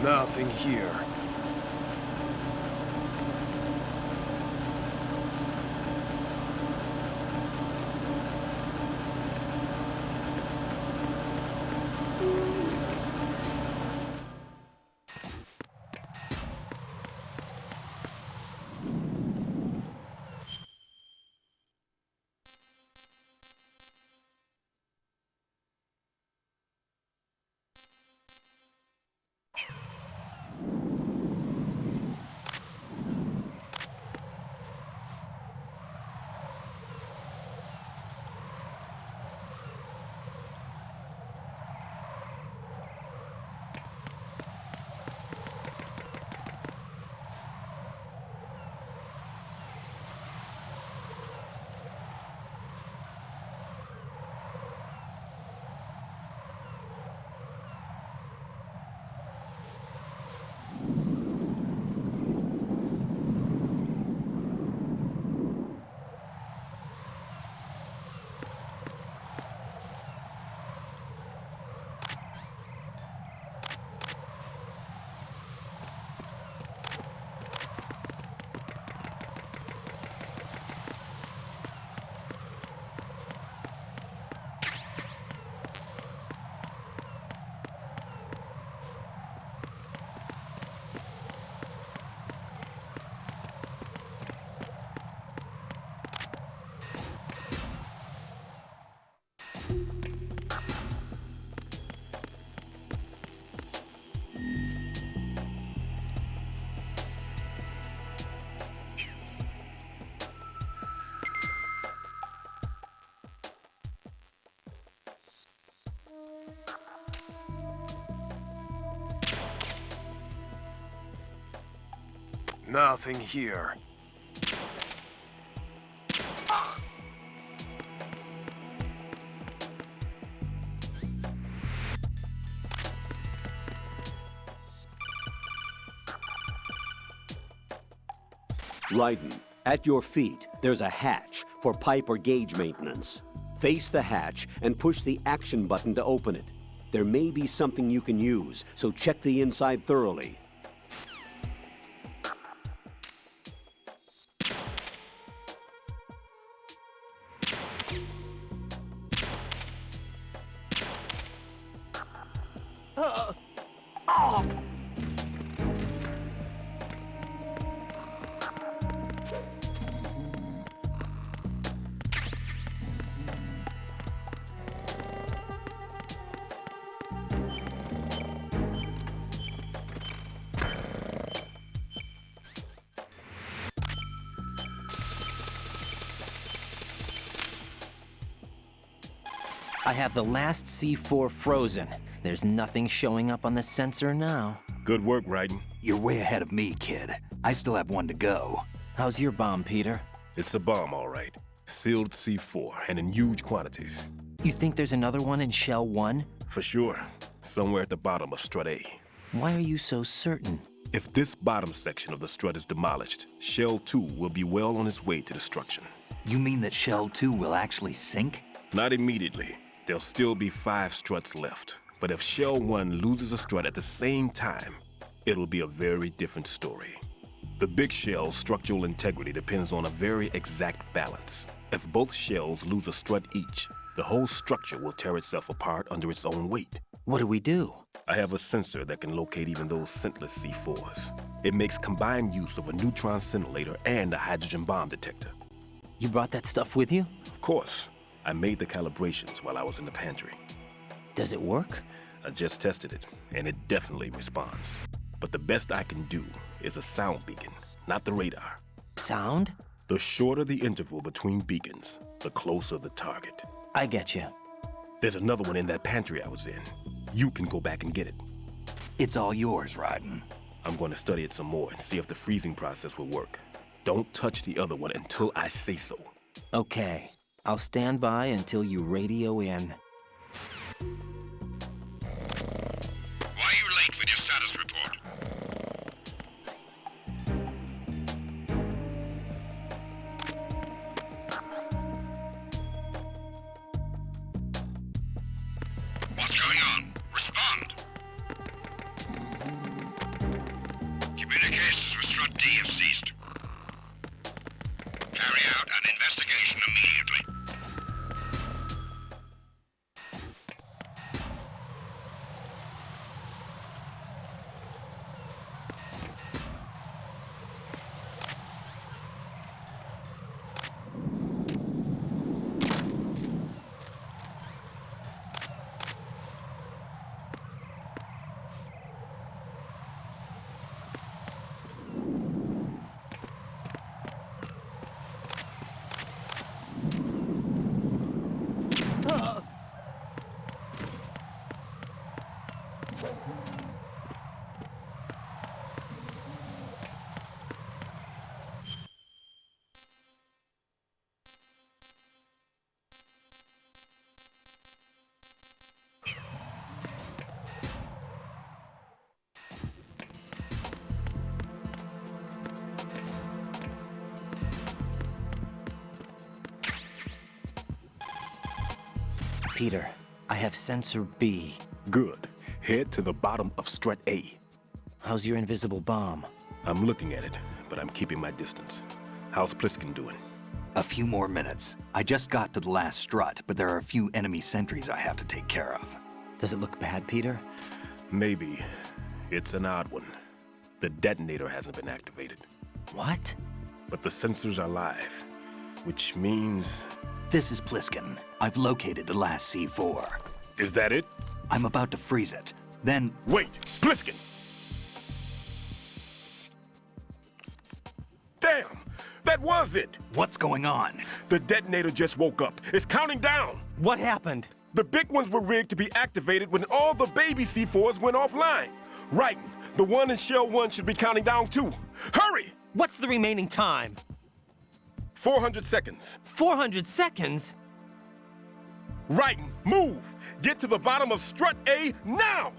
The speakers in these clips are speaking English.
Nothing here. Nothing here. Ryden, at your feet, there's a hatch for pipe or gauge maintenance. Face the hatch and push the action button to open it. There may be something you can use, so check the inside thoroughly. I have the last C4 frozen. There's nothing showing up on the sensor now. Good work, Ryden. You're way ahead of me, kid. I still have one to go. How's your bomb, Peter? It's a bomb, all right. Sealed C4, and in huge quantities. You think there's another one in Shell 1? For sure. Somewhere at the bottom of Strut A. Why are you so certain? If this bottom section of the strut is demolished, Shell 2 will be well on its way to destruction. You mean that Shell 2 will actually sink? Not immediately. There'll still be 5 struts left. But if Shell 1 loses a strut at the same time, it'll be a very different story. The big shell's structural integrity depends on a very exact balance. If both shells lose a strut each, the whole structure will tear itself apart under its own weight. What do we do? I have a sensor that can locate even those scentless C4s. It makes combined use of a neutron scintillator and a hydrogen bomb detector. You brought that stuff with you? Of course, I made the calibrations while I was in the pantry. Does it work? I just tested it, and it definitely responds. But the best I can do is a sound beacon, not the radar. Sound? The shorter the interval between beacons, the closer the target. I get you. There's another one in that pantry I was in. You can go back and get it. It's all yours, Ryden. I'm going to study it some more and see if the freezing process will work. Don't touch the other one until I say so. Okay. I'll stand by until you radio in. Why are you late with your status report? What's going on? Respond! Communications with Strut D have ceased. Carry out an investigation immediately. Peter, I have sensor B. Good. Head to the bottom of Strut A. How's your invisible bomb? I'm looking at it, but I'm keeping my distance. How's Pliskin doing? A few more minutes. I just got to the last strut, but there are a few enemy sentries I have to take care of. Does it look bad, Peter? Maybe. It's an odd one. The detonator hasn't been activated. What? But the sensors are live, which means... This is Pliskin. I've located the last C4. Is that it? I'm about to freeze it. Then... Wait! Pliskin! Damn! That was it! What's going on? The detonator just woke up. It's counting down! What happened? The big ones were rigged to be activated when all the baby C4s went offline. Right. The one in Shell 1 should be counting down too. Hurry! What's the remaining time? 400 seconds. 400 seconds? Right. Move! Get to the bottom of Strut A now!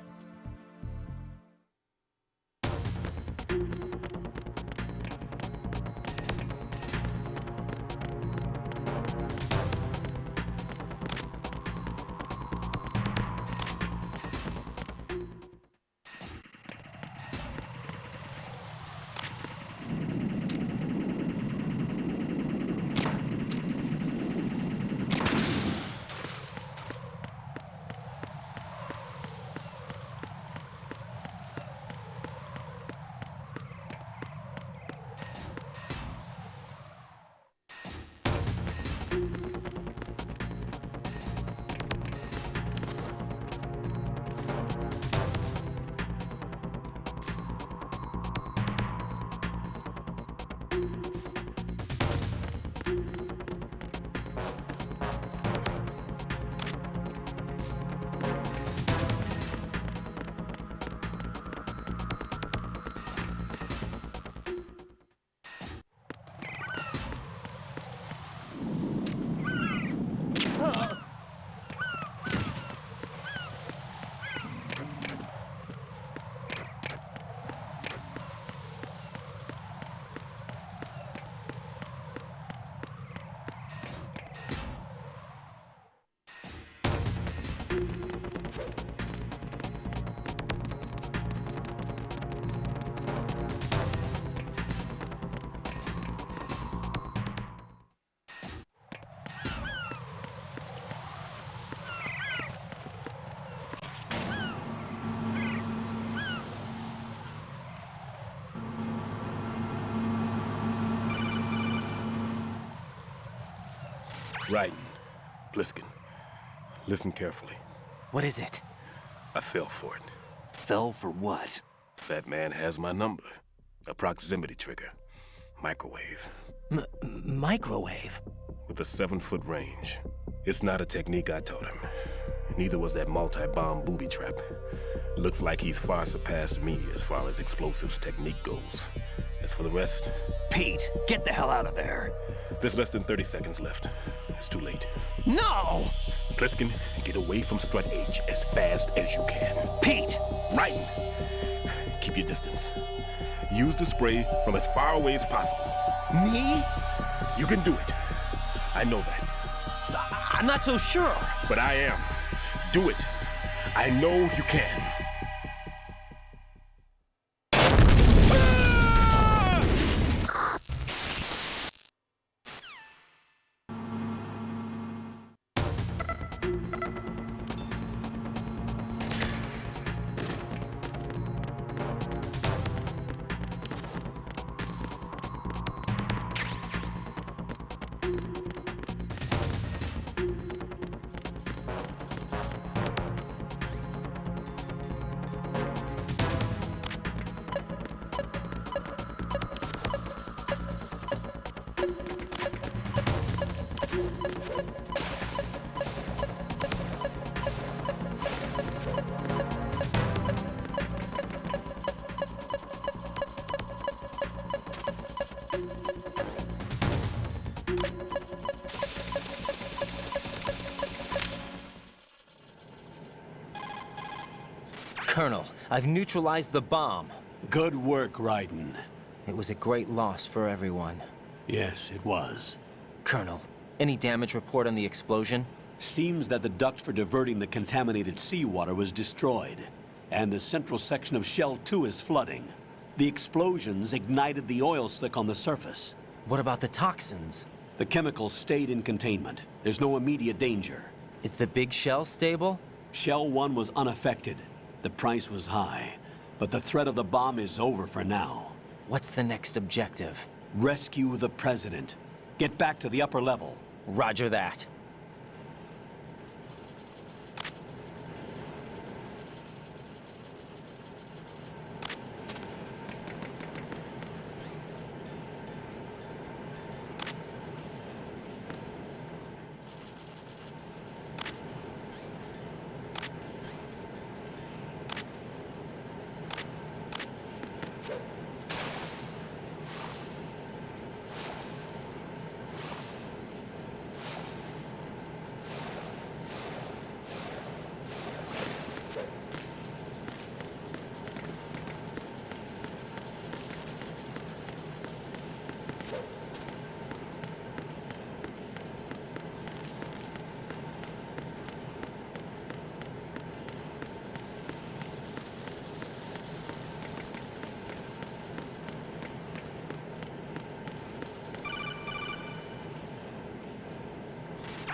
Right. Pliskin, listen carefully. What is it? I fell for it. Fell for what? Fatman has my number. A proximity trigger. Microwave. Microwave? With a 7-foot range. It's not a technique I taught him. Neither was that multi-bomb booby trap. Looks like he's far surpassed me as far as explosives technique goes. As for the rest... Pete, get the hell out of there. There's less than 30 seconds left. It's too late. No! Pliskin, get away from Strut H as fast as you can. Pete! Right! Keep your distance. Use the spray from as far away as possible. Me? You can do it. I know that. I'm not so sure. But I am. Do it. I know you can. Colonel, I've neutralized the bomb. Good work, Raiden. It was a great loss for everyone. Yes, it was. Colonel, any damage report on the explosion? Seems that the duct for diverting the contaminated seawater was destroyed, and the central section of Shell 2 is flooding. The explosions ignited the oil slick on the surface. What about the toxins? The chemicals stayed in containment. There's no immediate danger. Is the big shell stable? Shell 1 was unaffected. The price was high, but the threat of the bomb is over for now. What's the next objective? Rescue the president. Get back to the upper level. Roger that.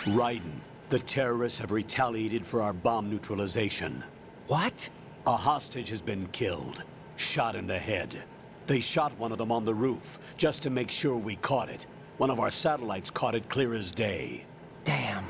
Raiden, the terrorists have retaliated for our bomb neutralization. What? A hostage has been killed, shot in the head. They shot one of them on the roof, just to make sure we caught it. One of our satellites caught it clear as day. Damn.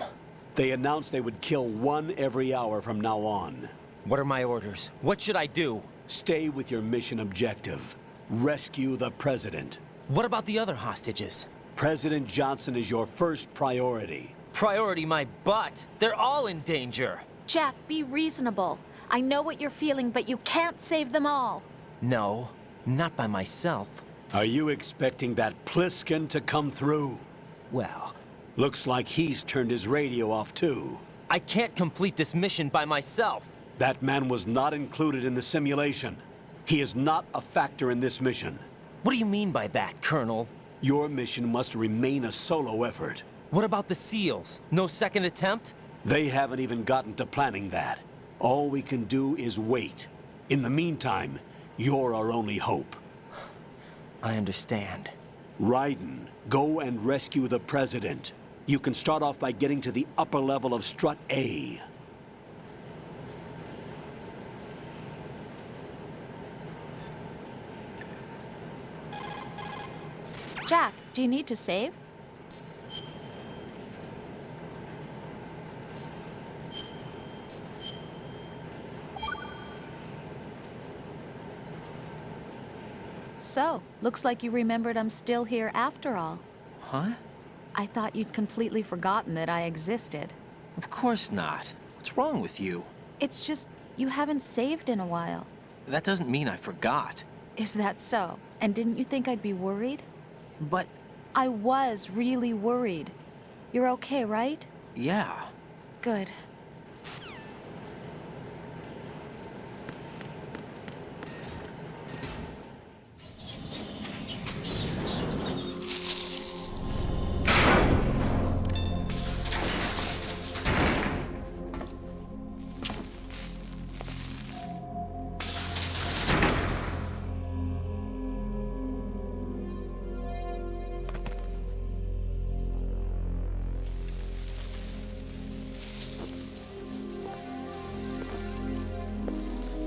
They announced they would kill one every hour from now on. What are my orders? What should I do? Stay with your mission objective. Rescue the president. What about the other hostages? President Johnson is your first priority. Priority my butt. They're all in danger. Jack, be reasonable. I know what you're feeling, but you can't save them all. No, not by myself. Are you expecting that Pliskin to come through? Well, Looks like he's turned his radio off too. I can't complete this mission by myself. That man was not included in the simulation. He is not a factor in this mission. What do you mean by that, Colonel? Your mission must remain a solo effort. What about the SEALs? No second attempt? They haven't even gotten to planning that. All we can do is wait. In the meantime, you're our only hope. I understand. Raiden, go and rescue the president. You can start off by getting to the upper level of Strut A. Jack, do you need to save? So, looks like you remembered I'm still here after all. Huh? I thought you'd completely forgotten that I existed. Of course not. What's wrong with you? It's just, you haven't saved in a while. That doesn't mean I forgot. Is that so? And didn't you think I'd be worried? But, I was really worried. You're okay, right? yeah. Good.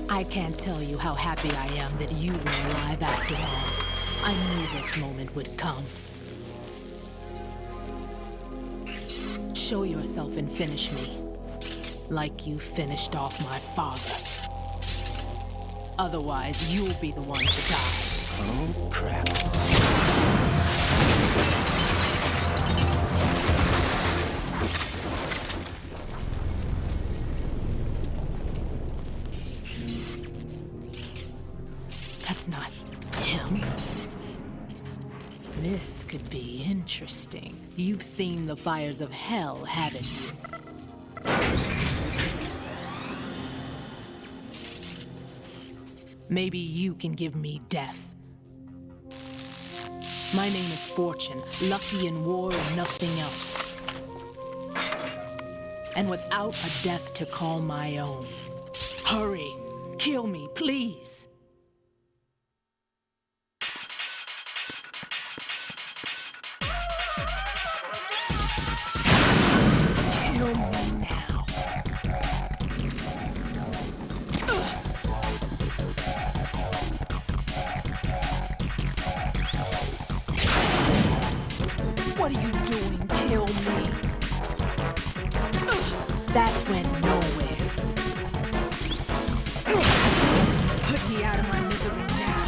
I can't tell you how happy I am that you were alive after all. I knew this moment would come. Show yourself and finish me, like you finished off my father. Otherwise, you'll be the one to die. Oh, crap. That's not him. This could be interesting. You've seen the fires of hell, haven't you? Maybe you can give me death. My name is Fortune, lucky in war and nothing else. And without a death to call my own. Hurry, kill me, please. What are you doing? Kill me. That went nowhere. Put me out of my misery now.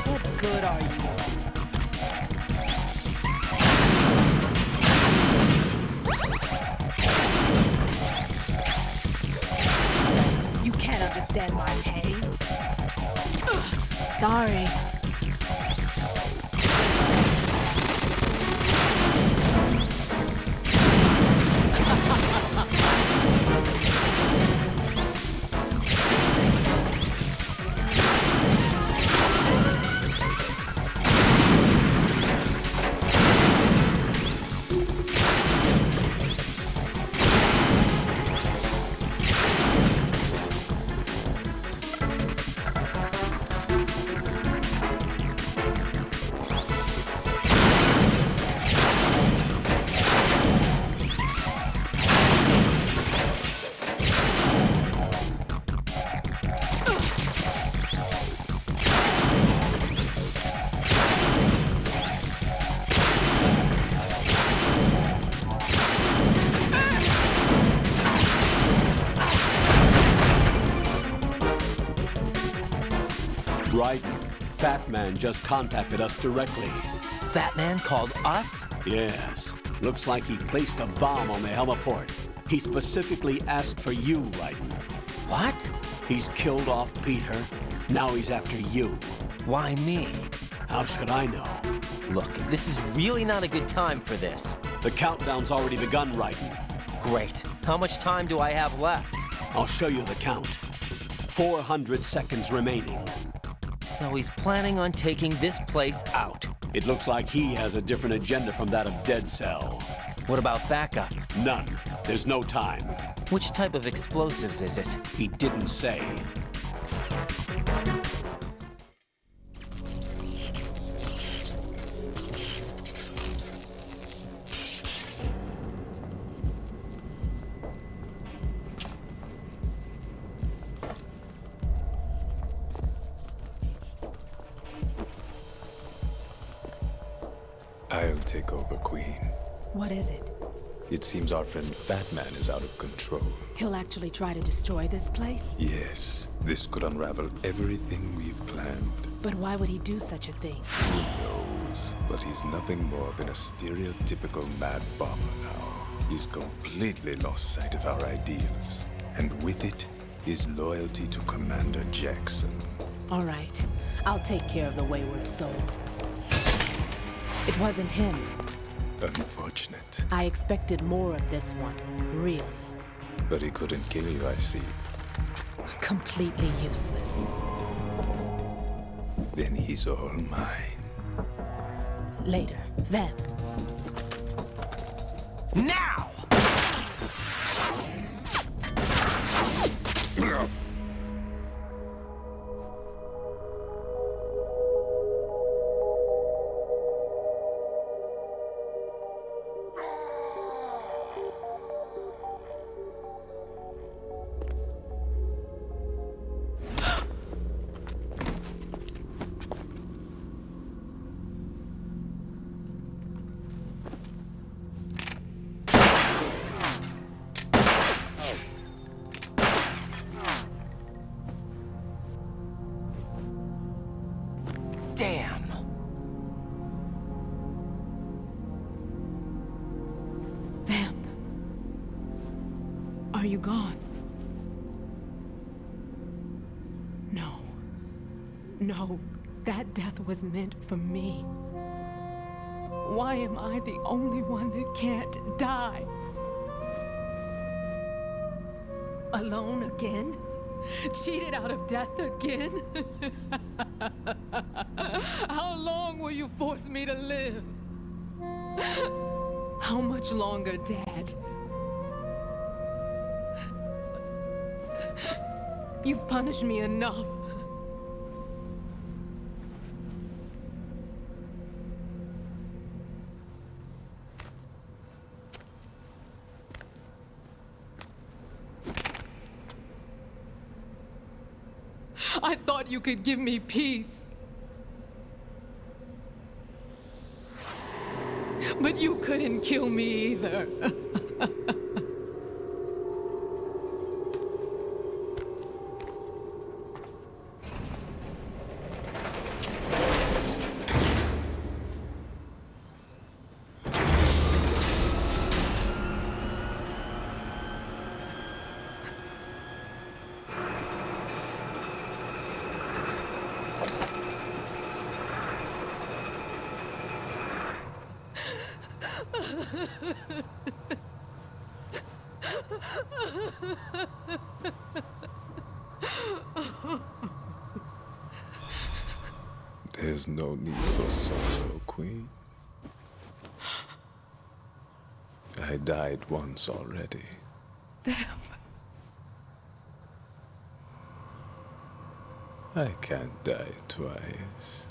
What good are you? You can't understand my pain. Sorry. Ryden, Fatman just contacted us directly. Fatman called us? Yes. Looks like he placed a bomb on the heliport. He specifically asked for you, Ryden. What? He's killed off Peter. Now he's after you. Why me? How should I know? Look, this is really not a good time for this. The countdown's already begun, Ryden. Great. How much time do I have left? I'll show you the count. 400 seconds remaining. So he's planning on taking this place out. It looks like he has a different agenda from that of Dead Cell. What about backup? None. There's no time. Which type of explosives is it? He didn't say. I'll take over, Queen. What is it? It seems our friend Fatman is out of control. He'll actually try to destroy this place? Yes, this could unravel everything we've planned. But why would he do such a thing? Who knows? But he's nothing more than a stereotypical mad bomber now. He's completely lost sight of our ideals. And with it, his loyalty to Commander Jackson. All right. I'll take care of the wayward soul. It wasn't him. Unfortunate. I expected more of this one, really. But he couldn't kill you, I see. Completely useless. Then he's all mine. Later, then. Now! Damn. Vamp. Are you gone? No. No, that death was meant for me. Why am I the only one that can't die? Alone again? Cheated out of death again? How long will you force me to live? How much longer, Dad? You've punished me enough. I thought you could give me peace. But you couldn't kill me either. There's no need for sorrow, Queen. I died once already. I can't die twice.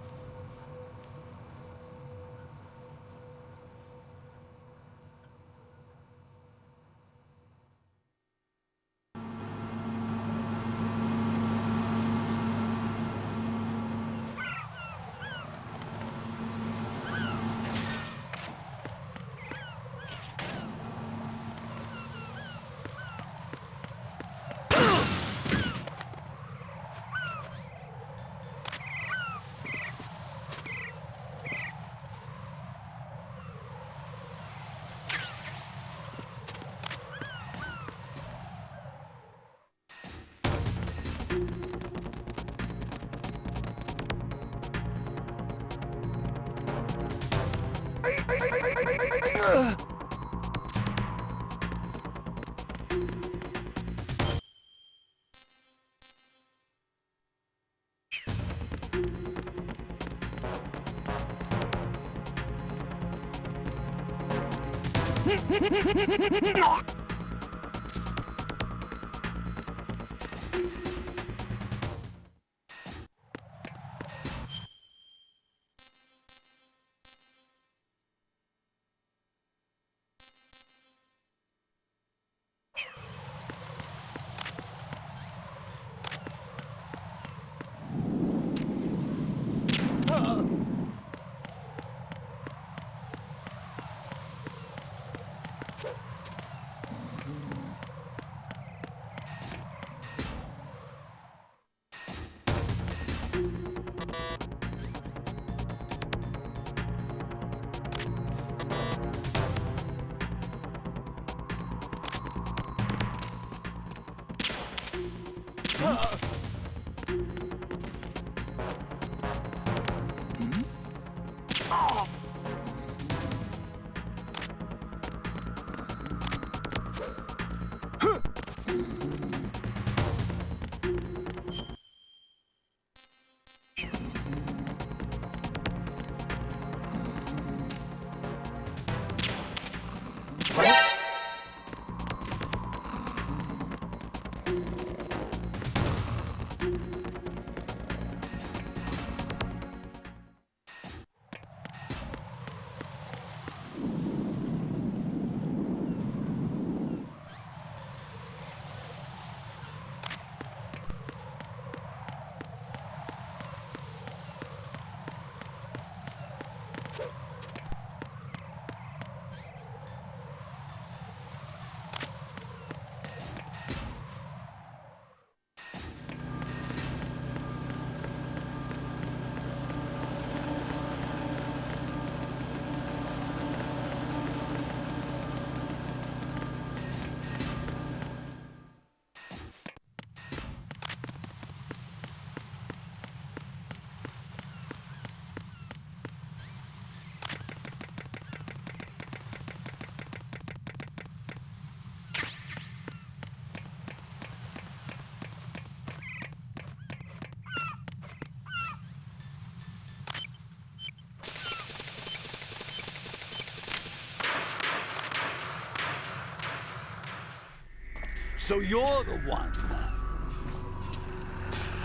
So you're the one.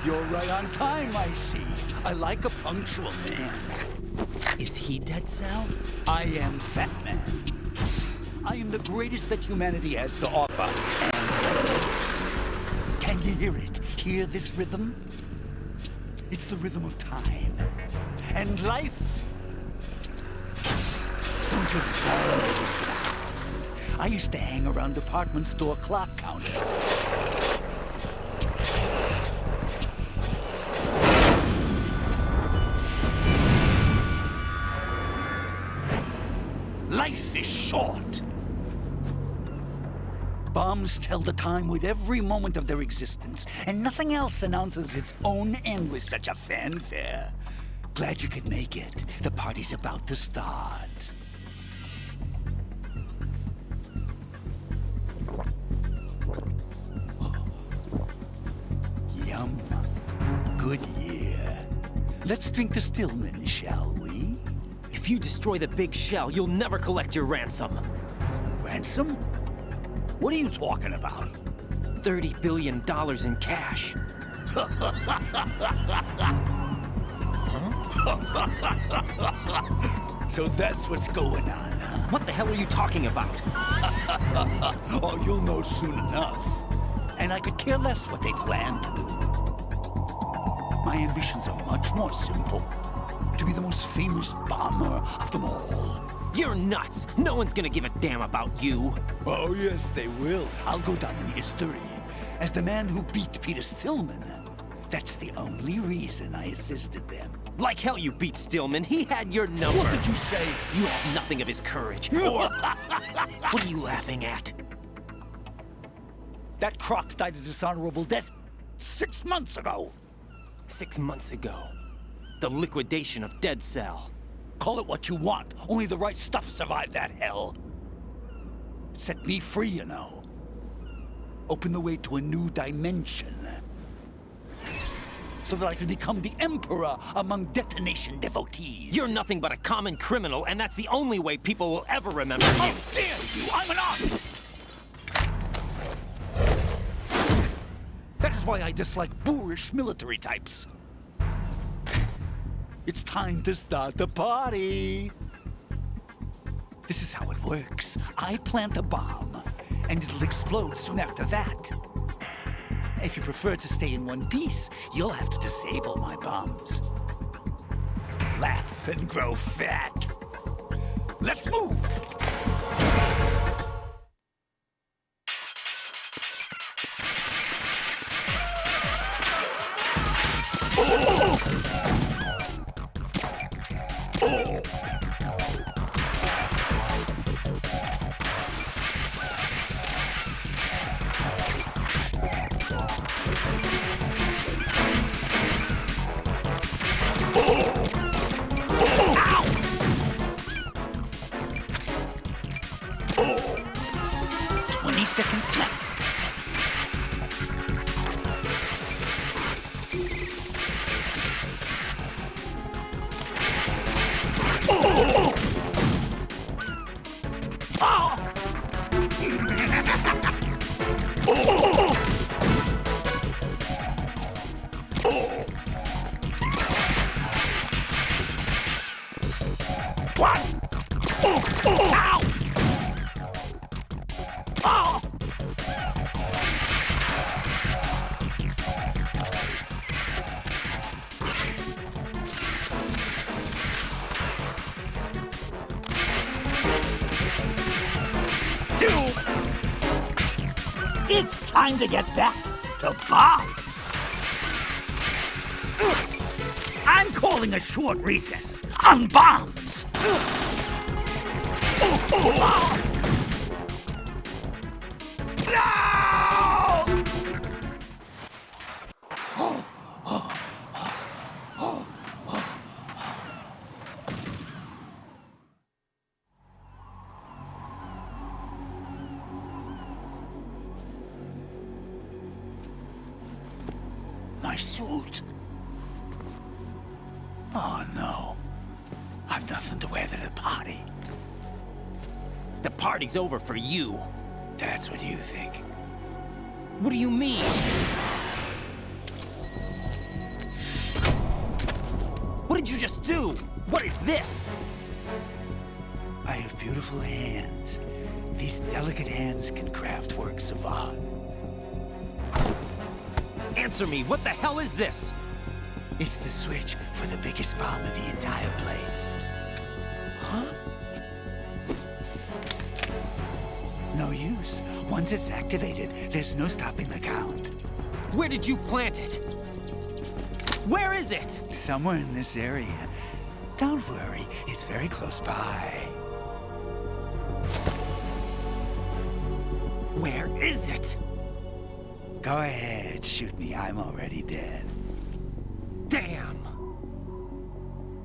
You're right on time, I see. I like a punctual man. Is he Dead Cell? I am Fatman. I am the greatest that humanity has to offer, and the greatest. Can you hear it? Hear this rhythm? It's the rhythm of time. And life. Don't you love this sound? I used to hang around department store clock counters. Life is short. Bombs tell the time with every moment of their existence, and nothing else announces its own end with such a fanfare. Glad you could make it. The party's about to start. Yum. Good year. Let's drink to Stillman, shall we? If you destroy the big shell, you'll never collect your ransom. Ransom? What are you talking about? $30 billion in cash. So that's what's going on, huh? What the hell are you talking about? Oh, you'll know soon enough. And I could care less what they plan to do. My ambitions are much more simple. To be the most famous bomber of them all. You're nuts! No one's gonna give a damn about you. Oh, yes, they will. I'll go down in history as the man who beat Peter Stillman. That's the only reason I assisted them. Like hell you beat Stillman. He had your number. What did you say? You have nothing of his courage. Or... What are you laughing at? That croc died a dishonorable death 6 months ago. 6 months ago. The liquidation of Dead Cell. Call it what you want. Only the right stuff survived that hell. It set me free, you know. Opened the way to a new dimension. So that I could become the emperor among detonation devotees. You're nothing but a common criminal, and that's the only way people will ever remember you. How dare you! I'm an artist! That is why I dislike boorish military types. It's time to start the party. This is how it works. I plant a bomb, and it'll explode soon after that. If you prefer to stay in one piece, you'll have to disable my bombs. Laugh and grow fat. Let's move! It's time to get back to bombs. I'm calling a short recess on bombs. My suit. Oh no. I've nothing to wear to the party. The party's over for you. That's what you think. What do you mean? What did you just do? What is this? I have beautiful hands. These delicate hands can craft works of art. Answer me, what the hell is this? It's the switch for the biggest bomb in the entire place. Huh? No use. Once it's activated, there's no stopping the count. Where did you plant it? Where is it? Somewhere in this area. Don't worry, it's very close by. Where is it? Go ahead, shoot me. I'm already dead. Damn!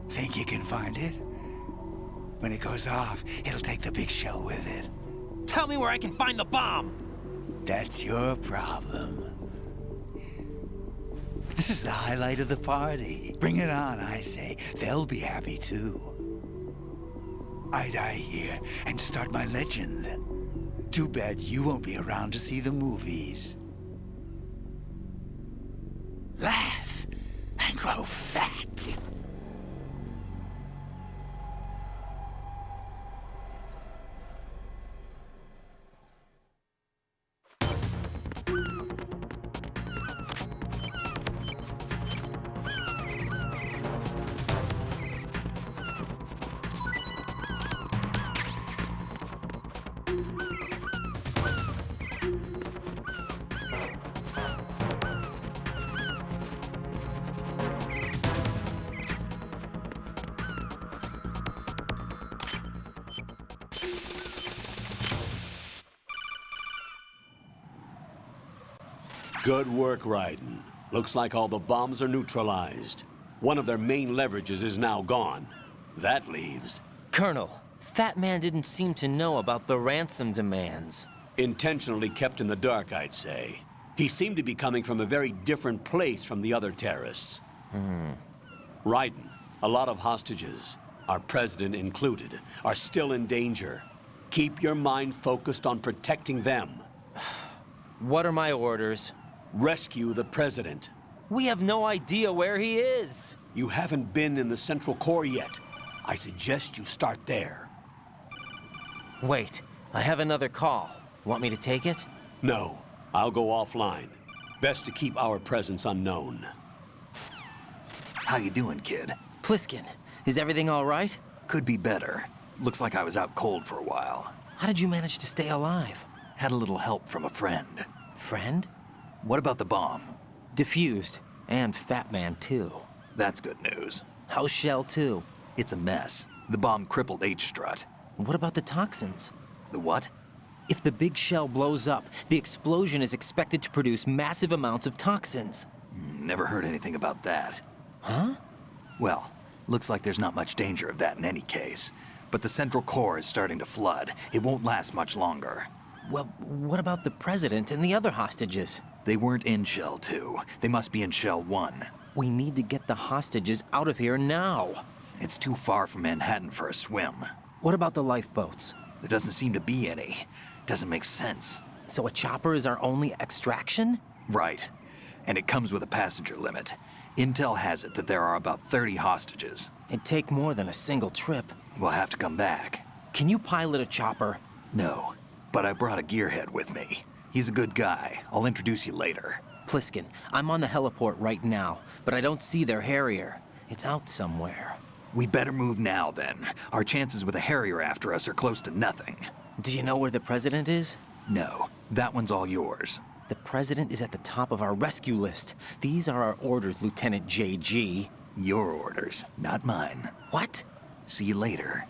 Think you can find it? When it goes off, it'll take the big shell with it. Tell me where I can find the bomb! That's your problem. This is the highlight of the party. Bring it on, I say. They'll be happy too. I die here and start my legend. Too bad you won't be around to see the movies. Laugh and grow fat. Good work, Raiden. Looks like all the bombs are neutralized. One of their main leverages is now gone. That leaves... Colonel, Fatman didn't seem to know about the ransom demands. Intentionally kept in the dark, I'd say. He seemed to be coming from a very different place from the other terrorists. Raiden, a lot of hostages, our president included, are still in danger. Keep your mind focused on protecting them. What are my orders? Rescue the president. We have no idea where he is. You haven't been in the Central Core yet. I suggest you start there. Wait, I have another call. Want me to take it? No, I'll go offline. Best to keep our presence unknown. How you doing, kid? Pliskin, is everything all right? Could be better. Looks like I was out cold for a while. How did you manage to stay alive? Had a little help from a friend. Friend? What about the bomb? Diffused. And Fatman, too. That's good news. How's Shell, too? It's a mess. The bomb crippled H-Strut. What about the toxins? The what? If the big shell blows up, the explosion is expected to produce massive amounts of toxins. Never heard anything about that. Huh? Well, looks like there's not much danger of that in any case. But the Central Core is starting to flood. It won't last much longer. Well, what about the president and the other hostages? They weren't in Shell 2. They must be in Shell 1. We need to get the hostages out of here now. It's too far from Manhattan for a swim. What about the lifeboats? There doesn't seem to be any. Doesn't make sense. So a chopper is our only extraction? Right. And it comes with a passenger limit. Intel has it that there are about 30 hostages. It'd take more than a single trip. We'll have to come back. Can you pilot a chopper? No, but I brought a gearhead with me. He's a good guy. I'll introduce you later. Pliskin, I'm on the heliport right now, but I don't see their Harrier. It's out somewhere. We'd better move now, then. Our chances with a Harrier after us are close to nothing. Do you know where the president is? No, that one's all yours. The president is at the top of our rescue list. These are our orders, Lieutenant JG. Your orders, not mine. What? See you later.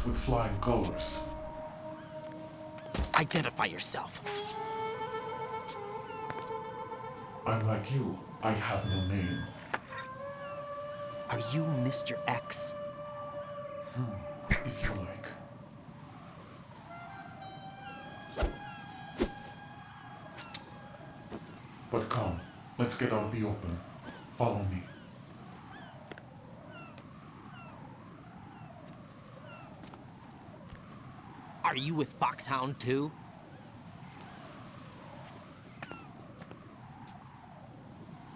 With flying colors. Identify yourself. I'm like you. I have no name. Are you Mr. X? If you like. But come, let's get out of the open. Follow me. Are you with Foxhound too?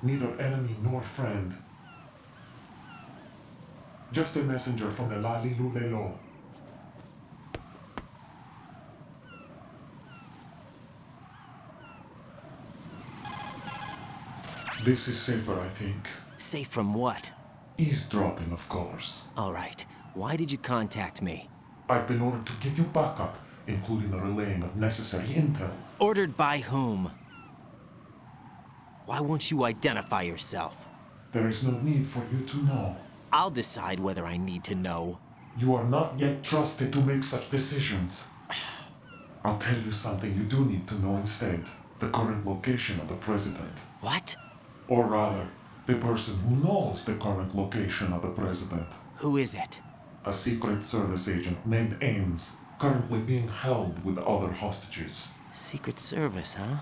Neither enemy nor friend. Just a messenger from the Lalilulelo. This is safer, I think. Safe from what? Eavesdropping, of course. All right. Why did you contact me? I've been ordered to give you backup, including the relaying of necessary intel. Ordered by whom? Why won't you identify yourself? There is no need for you to know. I'll decide whether I need to know. You are not yet trusted to make such decisions. I'll tell you something you do need to know instead. The current location of the president. What? Or rather, the person who knows the current location of the president. Who is it? A Secret Service agent named Ames, currently being held with other hostages. Secret Service, huh?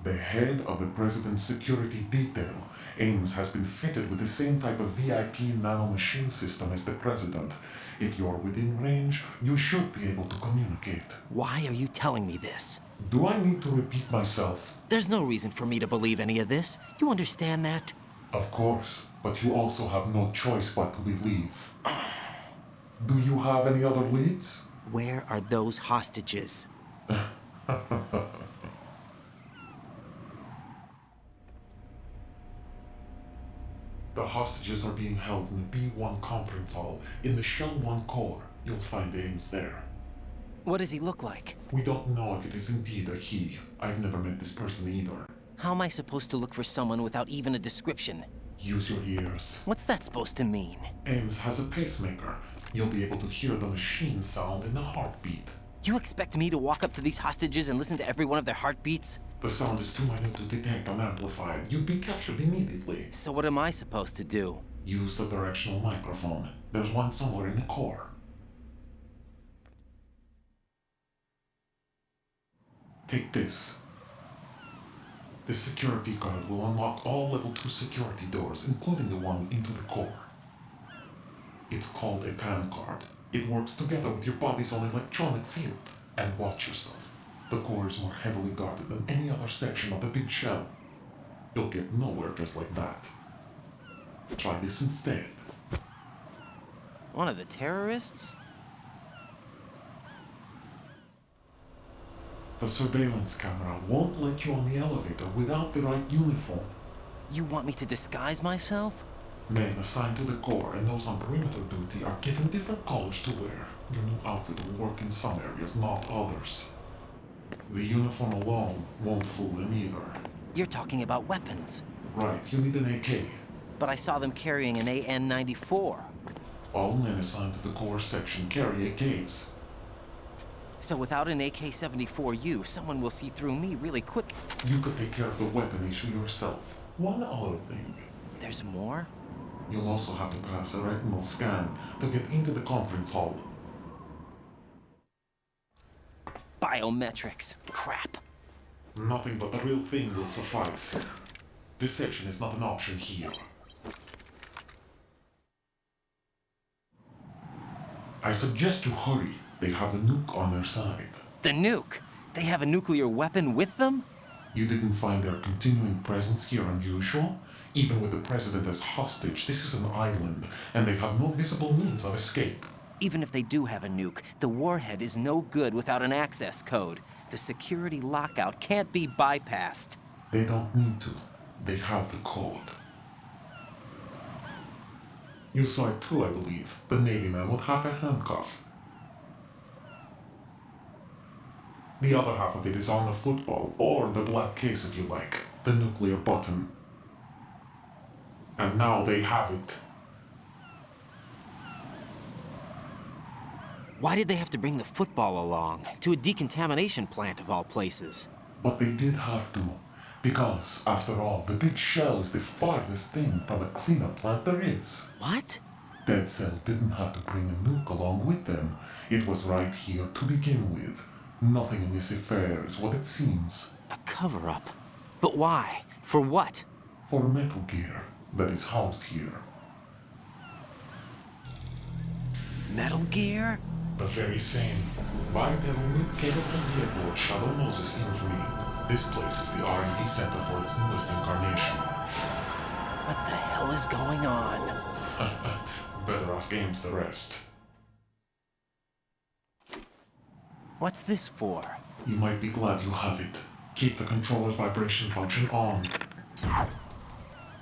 The head of the president's security detail, Ames has been fitted with the same type of VIP nanomachine system as the president. If you're within range, you should be able to communicate. Why are you telling me this? Do I need to repeat myself? There's no reason for me to believe any of this. You understand that? Of course, but you also have no choice but to believe. Do you have any other leads? Where are those hostages? The hostages are being held in the B1 conference hall in the Shell 1 core. You'll find Ames there. What does he look like? We don't know if it is indeed a he. I've never met this person either. How am I supposed to look for someone without even a description? Use your ears. What's that supposed to mean? Ames has a pacemaker. You'll be able to hear the machine sound in the heartbeat. You expect me to walk up to these hostages and listen to every one of their heartbeats? The sound is too minute to detect unamplified. You'd be captured immediately. So what am I supposed to do? Use the directional microphone. There's one somewhere in the core. Take this. The security card will unlock all level 2 security doors, including the one into the core. It's called a PAN card. It works together with your body's own electronic field. And watch yourself. The core is more heavily guarded than any other section of the big shell. You'll get nowhere just like that. Try this instead. One of the terrorists? The surveillance camera won't let you on the elevator without the right uniform. You want me to disguise myself? Men assigned to the Corps and those on perimeter duty are given different colors to wear. Your new outfit will work in some areas, not others. The uniform alone won't fool them either. You're talking about weapons. Right, you need an AK. But I saw them carrying an AN-94. All men assigned to the Corps section carry AKs. So without an AK-74U, someone will see through me really quick. You could take care of the weapon issue yourself. One other thing. There's more? You'll also have to pass a retinal scan to get into the conference hall. Biometrics. Crap. Nothing but the real thing will suffice. Deception is not an option here. I suggest you hurry. They have the nuke on their side. The nuke? They have a nuclear weapon with them? You didn't find their continuing presence here unusual? Even with the president as hostage, this is an island, and they have no visible means of escape. Even if they do have a nuke, the warhead is no good without an access code. The security lockout can't be bypassed. They don't need to. They have the code. You saw it too, I believe. The Navy man would have a handcuff. The other half of it is on the football, or the black case if you like, the nuclear button. And now they have it. Why did they have to bring the football along? To a decontamination plant of all places. But they did have to. Because, after all, the big shell is the farthest thing from a cleanup plant there is. What? Dead Cell didn't have to bring a nuke along with them. It was right here to begin with. Nothing in this affair is what it seems. A cover-up? But why? For what? For Metal Gear that is housed here. Metal Gear? The very same. Bipedal nuke-capable vehicle of Shadow Moses infamy. This place is the R&D center for its newest incarnation. What the hell is going on? Better ask Ames the rest. What's this for? You might be glad you have it. Keep the controller's vibration function on.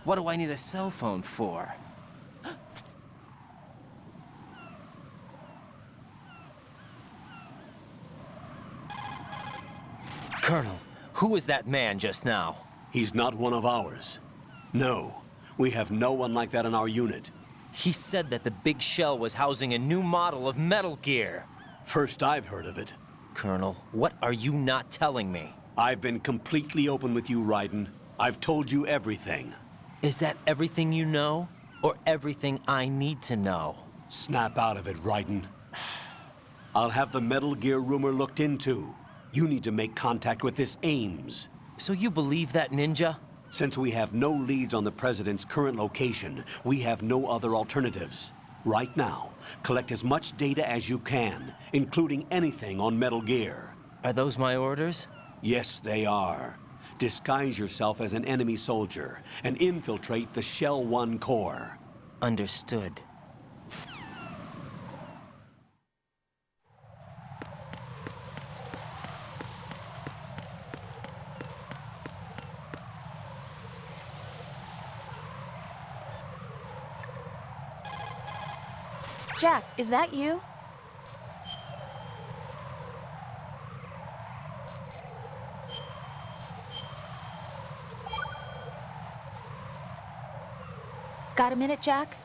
What do I need a cell phone for? Colonel, who was that man just now? He's not one of ours. No, we have no one like that in our unit. He said that the big shell was housing a new model of Metal Gear. First I've heard of it. Colonel, what are you not telling me? I've been completely open with you, Raiden. I've told you everything. Is that everything you know? Or everything I need to know? Snap out of it, Raiden. I'll have the Metal Gear rumor looked into. You need to make contact with this Ames. So you believe that ninja? Since we have no leads on the President's current location, we have no other alternatives. Right now, collect as much data as you can, including anything on Metal Gear. Are those my orders? Yes, they are. Disguise yourself as an enemy soldier and infiltrate the Shell 1 core. Understood. Jack, is that you? Got a minute, Jack?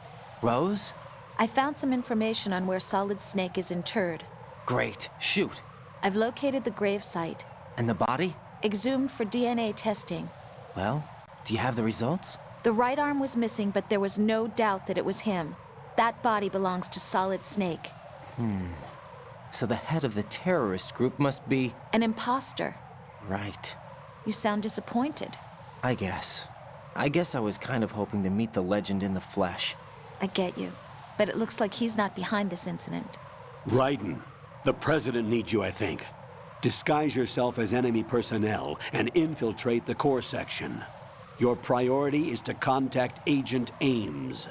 Rose? I found some information on where Solid Snake is interred. Great. Shoot. I've located the grave site. And the body? Exhumed for DNA testing. Well, do you have the results? The right arm was missing, but there was no doubt that it was him. That body belongs to Solid Snake. So the head of the terrorist group must be... An imposter. Right. You sound disappointed. I guess I was kind of hoping to meet the legend in the flesh. I get you. But it looks like he's not behind this incident. Raiden, the President needs you, I think. Disguise yourself as enemy personnel and infiltrate the core section. Your priority is to contact Agent Ames.